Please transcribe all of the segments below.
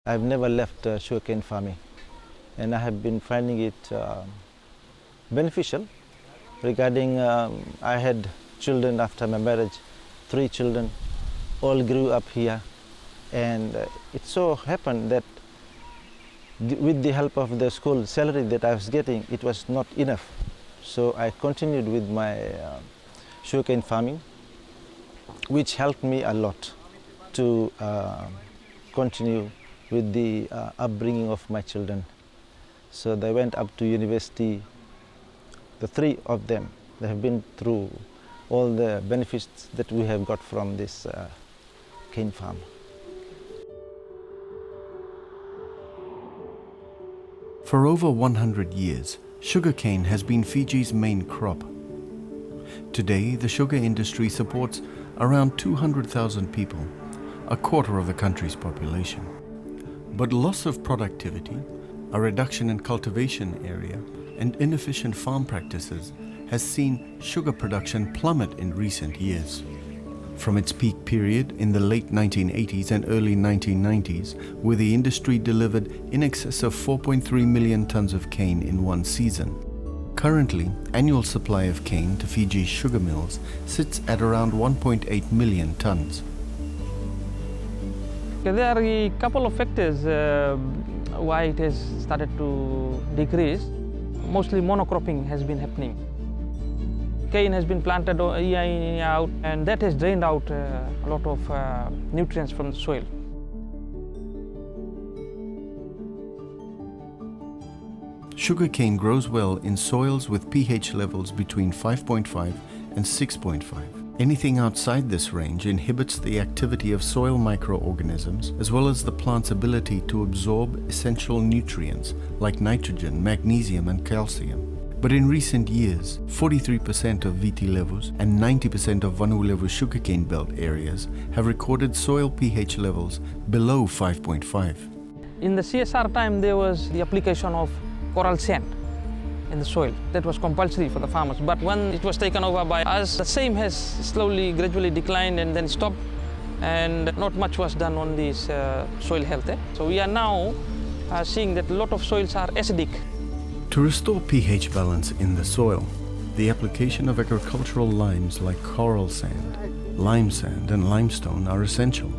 I've never left sugarcane farming, and I have been finding it beneficial. Regarding, I had children after my marriage, 3 children, all grew up here, and it so happened that with the help of the school salary that I was getting, it was not enough. So I continued with my sugarcane farming, which helped me a lot to continue with the upbringing of my children. So they went up to university, the 3 of them. They have been through all the benefits that we have got from this cane farm. For over 100 years, sugarcane has been Fiji's main crop. Today, the sugar industry supports around 200,000 people, a quarter of the country's population. But loss of productivity, a reduction in cultivation area, and inefficient farm practices has seen sugar production plummet in recent years. From its peak period in the late 1980s and early 1990s, where the industry delivered in excess of 4.3 million tons of cane in one season. Currently, annual supply of cane to Fiji's sugar mills sits at around 1.8 million tons. There are a couple of factors why it has started to decrease. Mostly monocropping has been happening. Cane has been planted year in, year out, and that has drained out a lot of nutrients from the soil. Sugarcane grows well in soils with pH levels between 5.5 and 6.5. Anything outside this range inhibits the activity of soil microorganisms as well as the plant's ability to absorb essential nutrients like nitrogen, magnesium and calcium. But in recent years, 43% of Viti levels and 90% of Vanuatu sugarcane belt areas have recorded soil pH levels below 5.5. In the CSR time, there was the application of coral sand in the soil. That was compulsory for the farmers. But when it was taken over by us, the same has slowly, gradually declined and then stopped. And not much was done on this soil health. So we are now seeing that a lot of soils are acidic. To restore pH balance in the soil, the application of agricultural limes like coral sand, lime sand and limestone are essential.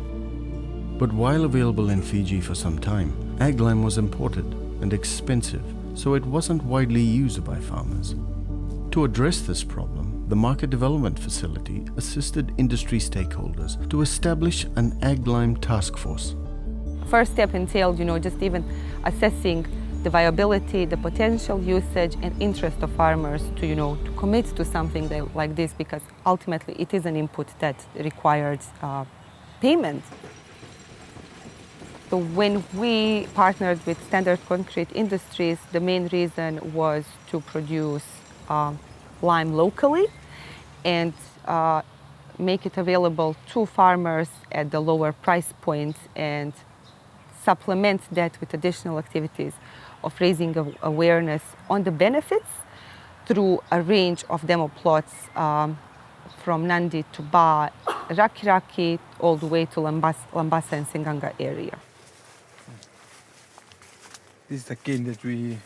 But while available in Fiji for some time, ag lime was imported and expensive, so it wasn't widely used by farmers. To address this problem, the Market Development Facility assisted industry stakeholders to establish an ag lime task force. First step entailed, just even assessing the viability, the potential usage and interest of farmers to commit to something like this, because ultimately it is an input that requires payment. So when we partnered with Standard Concrete Industries, the main reason was to produce lime locally and make it available to farmers at the lower price points and supplement that with additional activities of raising awareness on the benefits through a range of demo plots from Nandi to Ba, Raki Raki, all the way to Lambasa and Singanga area. This is the cane that we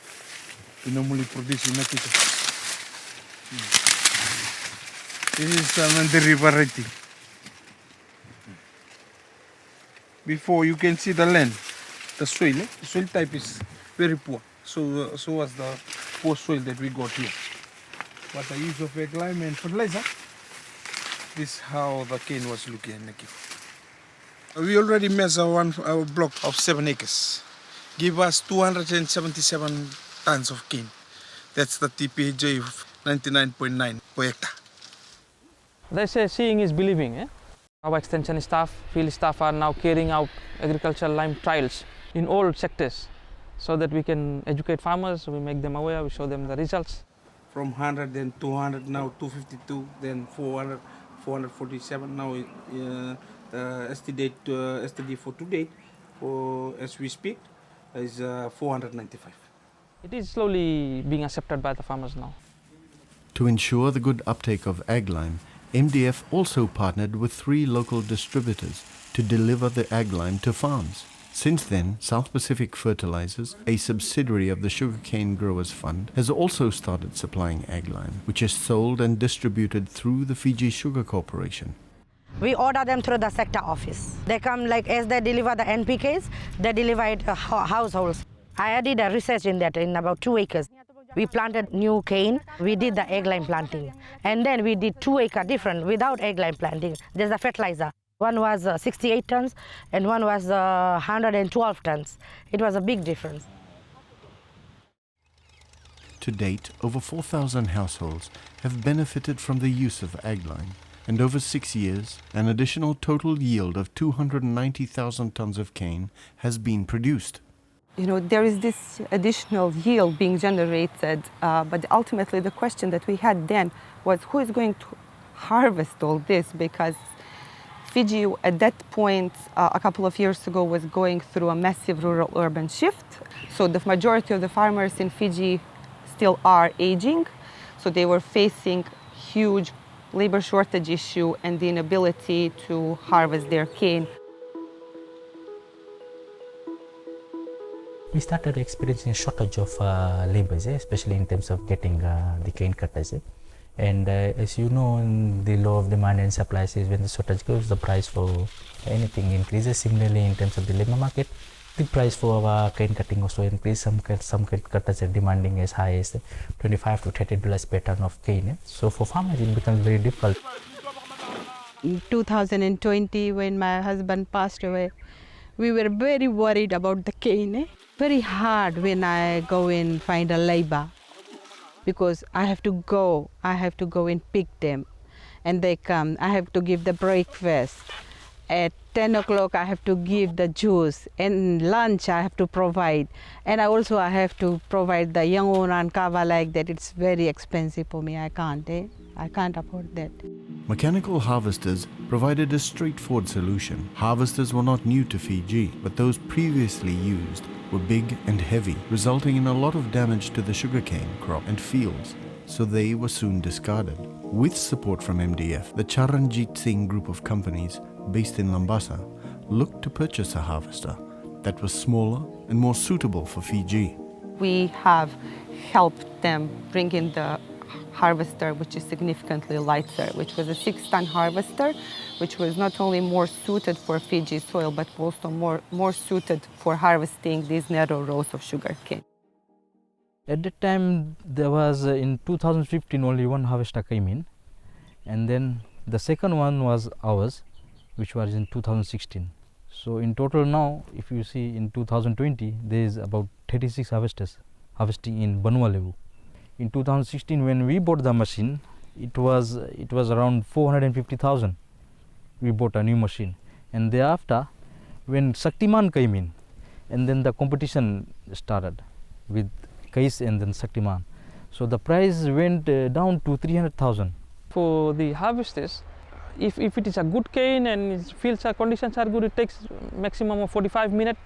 normally produce in the kitchen. This is Mandiri variety. Before you can see the land, the soil. The soil type is very poor. So was the poor soil that we got here. But the use of egg lime and fertilizer, this is how the cane was looking in the kitchen. We already measure our block of 7 acres. Give us 277 tons of cane. That's the TPJ of 99.9 per hectare. They say seeing is believing. Our extension staff, field staff are now carrying out agricultural lime trials in all sectors so that we can educate farmers, we make them aware, we show them the results. From 100, then 200, now 252, then 400, 447. Now STD for today, as we speak, is 495. It is slowly being accepted by the farmers now. To ensure the good uptake of ag lime, MDF also partnered with 3 local distributors to deliver the ag lime to farms. Since then, South Pacific Fertilizers, a subsidiary of the Sugarcane Growers Fund, has also started supplying egg lime, which is sold and distributed through the Fiji Sugar Corporation. We order them through the sector office. They come like as they deliver the NPKs, they deliver it to households. I did a research in that in about 2 acres. We planted new cane, we did the egg lime planting. And then we did 2 acre different without egg lime planting. There's a fertilizer. One was 68 tons and one was 112 tons. It was a big difference. To date, over 4,000 households have benefited from the use of egg lime. And over 6 years, an additional total yield of 290,000 tons of cane has been produced. You know, there is this additional yield being generated, but ultimately the question that we had then was who is going to harvest all this? Because Fiji at that point, a couple of years ago, was going through a massive rural-urban shift. So the majority of the farmers in Fiji still are aging. So they were facing huge labor shortage issue and the inability to harvest their cane. We started experiencing a shortage of labours, especially in terms of getting the cane cutters. And as you know, the law of demand and supply is when the shortage goes, the price for anything increases. Similarly, in terms of the labour market, the price for cane cutting also increases. Some cane cutters are demanding as high as $25 to $30 per ton of cane. So for farmers, it becomes very difficult. In 2020, when my husband passed away, we were very worried about the cane. Very hard when I go and find a labor because I have to go and pick them and they come. I have to give the breakfast. At 10 o'clock I have to give the juice and lunch I have to provide. And I have to provide the young one and cover like that. It's very expensive for me. I can't afford that. Mechanical harvesters provided a straightforward solution. Harvesters were not new to Fiji, but those previously used were big and heavy, resulting in a lot of damage to the sugarcane crop and fields, so they were soon discarded. With support from MDF, the Charanjit Singh group of companies, based in Lambasa, looked to purchase a harvester that was smaller and more suitable for Fiji. We have helped them bring in the harvester, which is significantly lighter, which was a 6-ton harvester, which was not only more suited for Fiji soil, but also more suited for harvesting these narrow rows of sugarcane. At that time, there was in 2015 only one harvester came in, and then the second one was ours, which was in 2016. So in total now, if you see in 2020, there is about 36 harvesters harvesting in Banua Levu. In 2016, when we bought the machine, it was around 450,000. We bought a new machine, and thereafter, when Shaktiman came in, and then the competition started with Kais and then Shaktiman. So the price went down to 300,000. For the harvesters, if it is a good cane and its fields conditions are good, it takes maximum of 45 minutes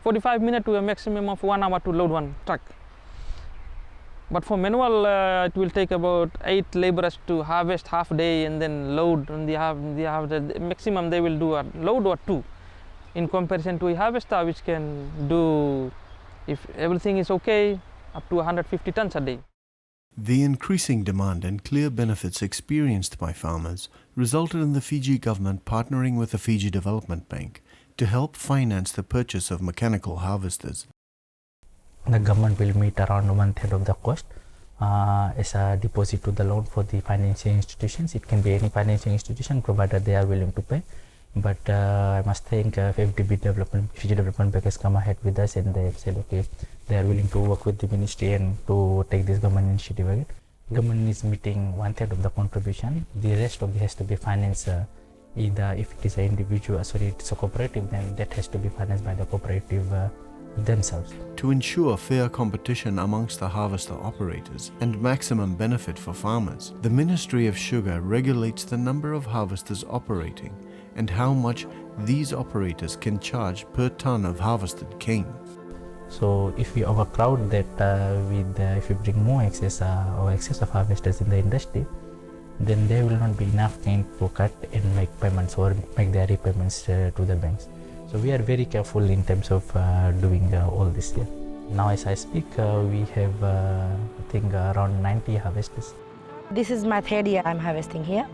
to a maximum of 1 hour to load one truck. But for manual, it will take about 8 laborers to harvest half day and then load. And they have the maximum they will do a load or 2, in comparison to a harvester which can do, if everything is okay, up to 150 tons a day. The increasing demand and clear benefits experienced by farmers resulted in the Fiji government partnering with the Fiji Development Bank to help finance the purchase of mechanical harvesters. The government will meet around 1/3 of the cost as a deposit to the loan for the financial institutions. It can be any financial institution provided they are willing to pay. But I must thank Fiji Development Bank has come ahead with us, and they have said okay, they are willing to work with the ministry and to take this government initiative again. Government is meeting 1/3 of the contribution. The rest of it has to be financed either if it is an individual, it's a cooperative, then that has to be financed by the cooperative themselves. To ensure fair competition amongst the harvester operators and maximum benefit for farmers, the Ministry of Sugar regulates the number of harvesters operating and how much these operators can charge per ton of harvested cane. So if we overcrowd that if we bring more excess of harvesters in the industry, then there will not be enough cane to cut and make payments or make their repayments to the banks. So So we are very careful in terms of doing all this here. Now as I speak, we have I think around 90 harvesters. This is my third year I'm harvesting here.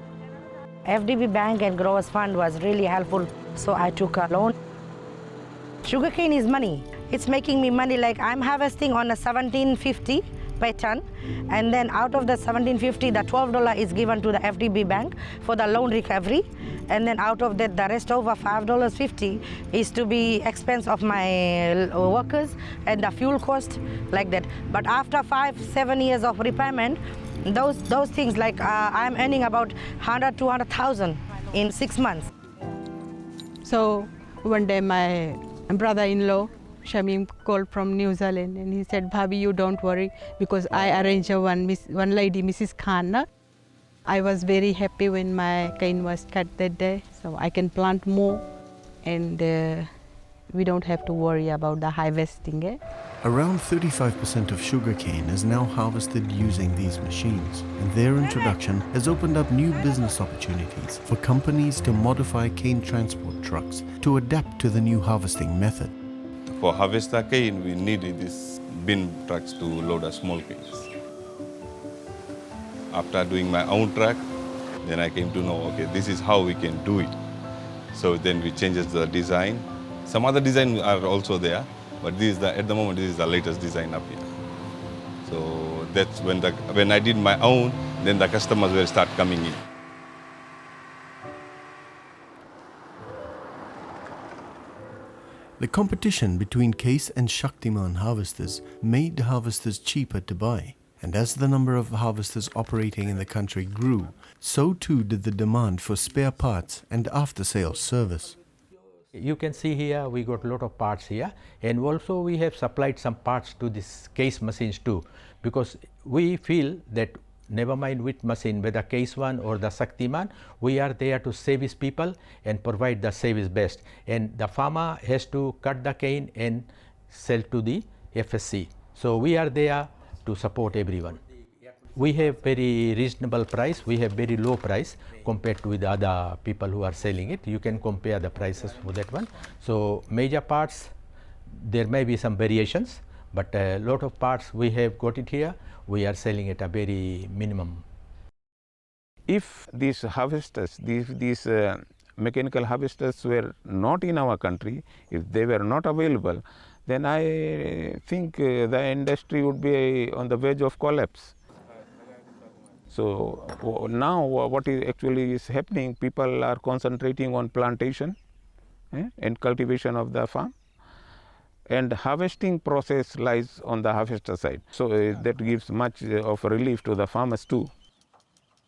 FDB Bank and Growers Fund was really helpful, so I took a loan. Sugarcane is money. It's making me money, like I'm harvesting on a 1750 per ton, and then out of the 1750, the $12 is given to the FDB Bank for the loan recovery, and then out of that, the rest over $5.50 is to be expense of my workers and the fuel cost, like that. But after 5-7 years of repayment, those things, like I'm earning about 100,000-200,000 in 6 months. So one day my brother-in-law, Shamim, called from New Zealand, and he said, Bhabi, you don't worry, because I arranged one lady, Mrs. Khanna. I was very happy when my cane was cut that day, so I can plant more, and we don't have to worry about the harvesting. Around 35% of sugarcane is now harvested using these machines, and their introduction has opened up new business opportunities for companies to modify cane transport trucks to adapt to the new harvesting method. For harvester cane, we needed these bin trucks to load a small canes. After doing my own truck, then I came to know, okay, this is how we can do it. So then we changed the design. Some other designs are also there, but this is at the moment, this is the latest design up here. So that's when I did my own, then the customers will start coming in. The competition between Case and Shaktiman harvesters made harvesters cheaper to buy. And as the number of harvesters operating in the country grew, so too did the demand for spare parts and after-sales service. You can see here we got a lot of parts here, and also we have supplied some parts to this case machines too, because we feel that never mind which machine, whether case one or the Shaktiman, we are there to service people and provide the service best. And the farmer has to cut the cane and sell to the FSC. So we are there to support everyone. We have very reasonable price, we have very low price compared to the other people who are selling it. You can compare the prices for that one. So major parts, there may be some variations, but a lot of parts we have got it here, we are selling at a very minimum. If these harvesters, these mechanical harvesters were not in our country, if they were not available, then I think the industry would be on the verge of collapse. So now what is actually is happening, people are concentrating on plantation and cultivation of the farm, and harvesting process lies on the harvester side. So that gives much of relief to the farmers too.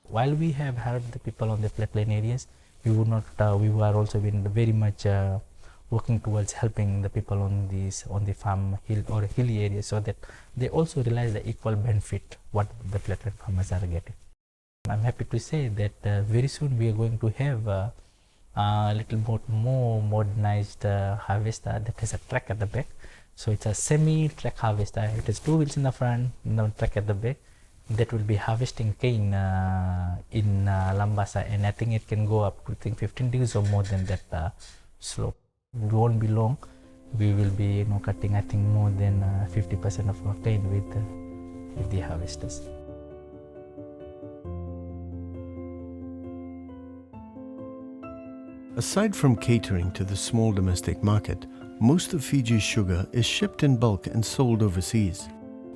While we have helped the people on the flatland areas, we would not. We were also been very much working towards helping the people on the farm hill or hilly areas, so that they also realize the equal benefit what the flatland farmers are getting. I'm happy to say that very soon we are going to have a little bit more modernized harvester that has a track at the back. So it's a semi-track harvester. It has 2 wheels in the front, no track at the back. That will be harvesting cane in Lambasa, and I think it can go up to 15 degrees or more than that slope. It won't be long. We will be cutting I think more than 50% of our cane with the harvesters. Aside from catering to the small domestic market, most of Fiji's sugar is shipped in bulk and sold overseas.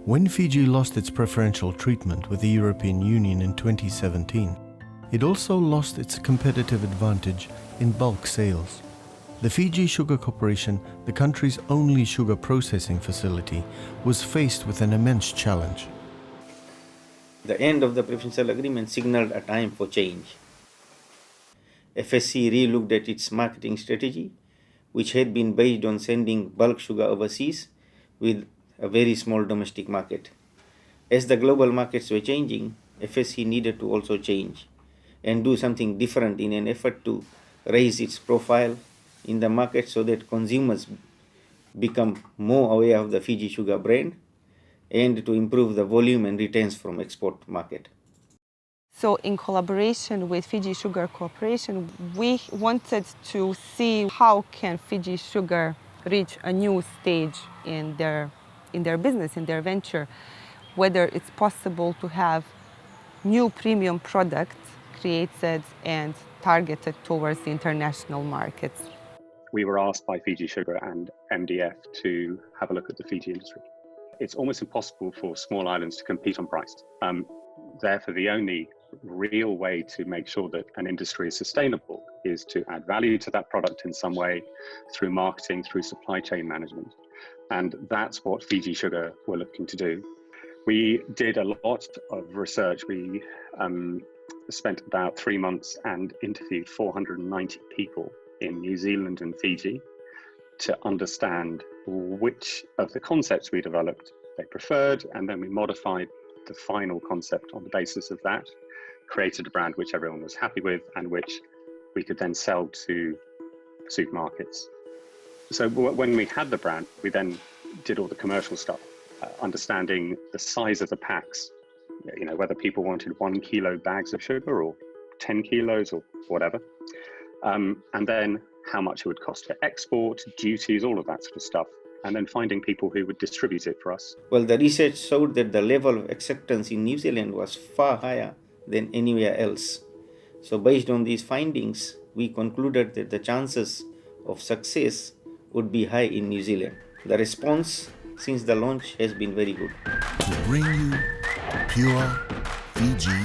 When Fiji lost its preferential treatment with the European Union in 2017, it also lost its competitive advantage in bulk sales. The Fiji Sugar Corporation, the country's only sugar processing facility, was faced with an immense challenge. The end of the preferential agreement signaled a time for change. FSC re-looked at its marketing strategy, which had been based on sending bulk sugar overseas with a very small domestic market. As the global markets were changing, FSC needed to also change and do something different in an effort to raise its profile in the market so that consumers become more aware of the Fiji Sugar brand and to improve the volume and returns from export market. So in collaboration with Fiji Sugar Corporation, we wanted to see how can Fiji Sugar reach a new stage in their business, in their venture, whether it's possible to have new premium products created and targeted towards the international markets. We were asked by Fiji Sugar and MDF to have a look at the Fiji industry. It's almost impossible for small islands to compete on price. Therefore, the only real way to make sure that an industry is sustainable is to add value to that product in some way through marketing, through supply chain management. And that's what Fiji Sugar were looking to do. We did a lot of research. We spent about 3 months and interviewed 490 people in New Zealand and Fiji to understand which of the concepts we developed they preferred, and then we modified the final concept on the basis of that, created a brand which everyone was happy with and which we could then sell to supermarkets. So when we had the brand, we then did all the commercial stuff, understanding the size of the packs, you know, whether people wanted 1 kilo bags of sugar or 10 kilos or whatever, and then how much it would cost to export, duties, all of that sort of stuff, and then finding people who would distribute it for us. Well, the research showed that the level of acceptance in New Zealand was far higher than anywhere else. So based on these findings, we concluded that the chances of success would be high in New Zealand. The response since the launch has been very good. To bring you pure Fiji.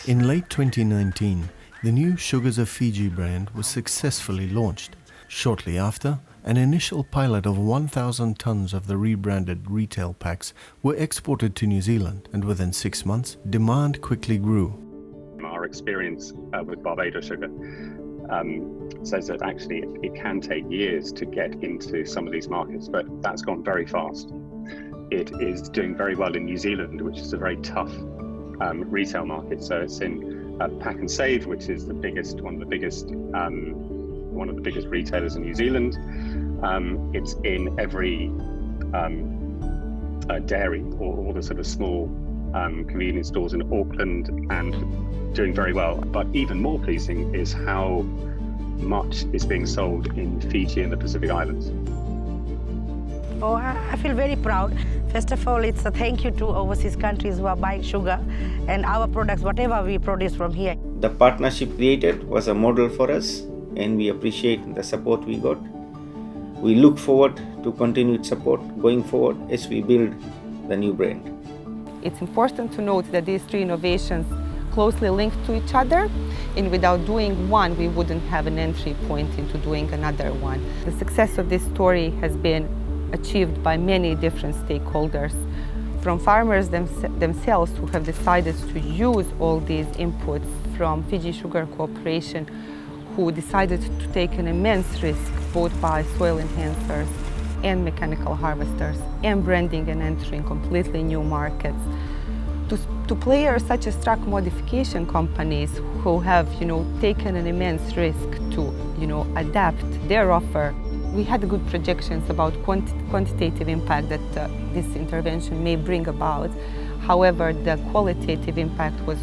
In late 2019, the new Sugars of Fiji brand was successfully launched. Shortly after, an initial pilot of 1,000 tons of the rebranded retail packs were exported to New Zealand, and within 6 months, demand quickly grew. Our experience with Barbados Sugar says that actually it can take years to get into some of these markets, but that's gone very fast. It is doing very well in New Zealand, which is a very tough retail market. So it's in Pack and Save, which is the biggest, one of the biggest retailers in New Zealand. It's in every dairy or all the sort of small convenience stores in Auckland, and doing very well. But even more pleasing is how much is being sold in Fiji and the Pacific Islands. Oh, I feel very proud. First of all, it's a thank you to overseas countries who are buying sugar and our products, whatever we produce from here. The partnership created was a model for us, and we appreciate the support we got. We look forward to continued support going forward as we build the new brand. It's important to note that these three innovations closely linked to each other, and without doing one, we wouldn't have an entry point into doing another one. The success of this story has been achieved by many different stakeholders, from farmers themselves who have decided to use all these inputs, from Fiji Sugar Corporation, who decided to take an immense risk both by soil enhancers and mechanical harvesters and branding and entering completely new markets, to players such as truck modification companies who have, taken an immense risk to, adapt their offer. We had good projections about quantitative impact that this intervention may bring about. However, the qualitative impact was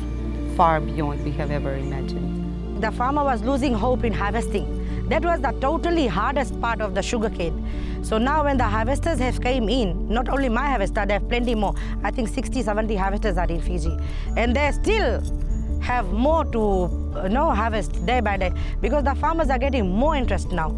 far beyond we have ever imagined. The farmer was losing hope in harvesting. That was the totally hardest part of the sugarcane. So now when the harvesters have came in, not only my harvester, they have plenty more. I think 60, 70 harvesters are in Fiji. And they still have more to harvest day by day, because the farmers are getting more interest now.